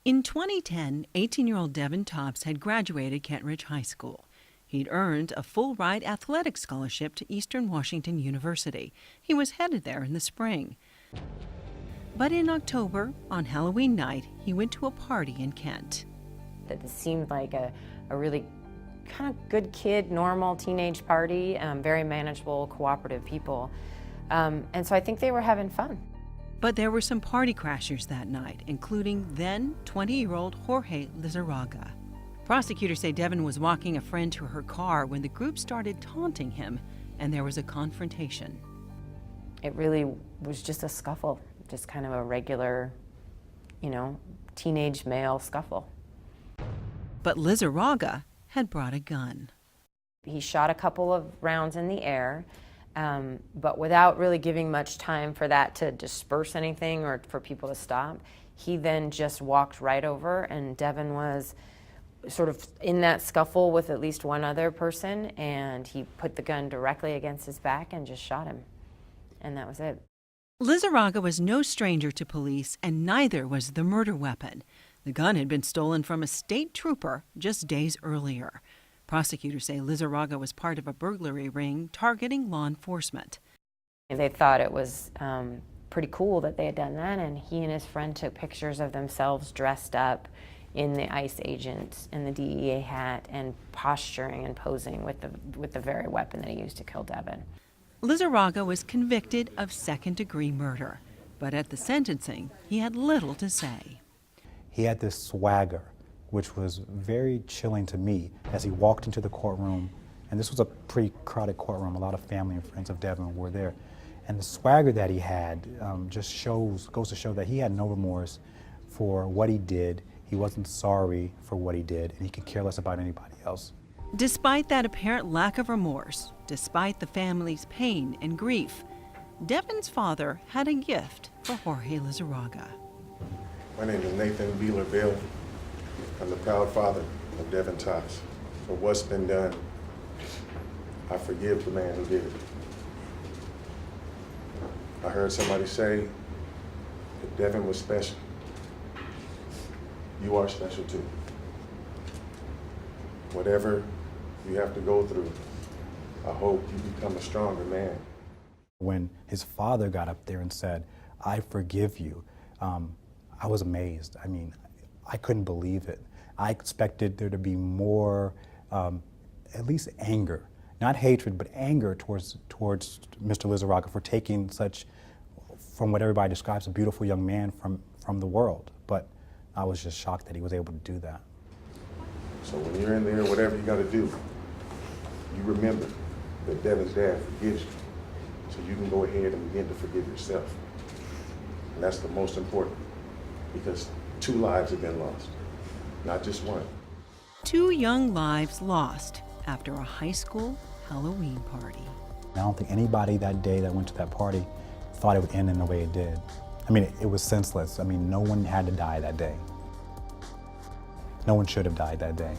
In 2010, 18-year-old Devin Tops had graduated Kent Ridge High School. He'd earned a full-ride athletic scholarship to Eastern Washington University. He was headed there in the spring. But in October, on Halloween night, he went to a party in Kent. It seemed like a really kind of good kid, normal teenage party, very manageable, cooperative people. And so I think they were having fun. But there were some party crashers that night, including then 20-year-old Jorge Lizarraga. Prosecutors say Devin was walking a friend to her car when the group started taunting him, and there was a confrontation. It really was just a scuffle, just kind of a regular, teenage male scuffle. But Lizarraga had brought a gun. He shot a couple of rounds in the air, but without really giving much time for that to disperse anything or for people to stop. He then just walked right over, and Devin was sort of in that scuffle with at least one other person, and he put the gun directly against his back and just shot him. And that was it. Lizarraga was no stranger to police, and neither was the murder weapon. The gun had been stolen from a state trooper just days earlier. Prosecutors say Lizarraga was part of a burglary ring targeting law enforcement. They thought it was pretty cool that they had done that, and he and his friend took pictures of themselves dressed up in the ICE agent and the DEA hat and posturing and posing with the very weapon that he used to kill Devin. Lizarraga was convicted of second-degree murder, but at the sentencing, he had little to say. He had this swagger, which was very chilling to me as he walked into the courtroom. And this was a pretty crowded courtroom. A lot of family and friends of Devin were there. And the swagger that he had just goes to show that he had no remorse for what he did. He wasn't sorry for what he did, and he could care less about anybody else. Despite that apparent lack of remorse, despite the family's pain and grief, Devin's father had a gift for Jorge Lizarraga. My name is Nathan Wheeler-Bell. I'm the proud father of Devin Tops. For what's been done, I forgive the man who did it. I heard somebody say that Devin was special. You are special too. Whatever you have to go through, I hope you become a stronger man. When his father got up there and said, "I forgive you," I was amazed. I mean, I couldn't believe it. I expected there to be more, at least anger, not hatred, but anger towards Mr. Lizarraga for taking such, from what everybody describes, a beautiful young man from the world. But I was just shocked that he was able to do that. So when you're in there, whatever you gotta do, you remember that Devin's dad forgives you. So you can go ahead and begin to forgive yourself. And that's the most important, because 2 lives have been lost, not just one. 2 young lives lost after a high school Halloween party. I don't think anybody that day that went to that party thought it would end in the way it did. I mean, it was senseless. I mean, no one had to die that day. No one should have died that day.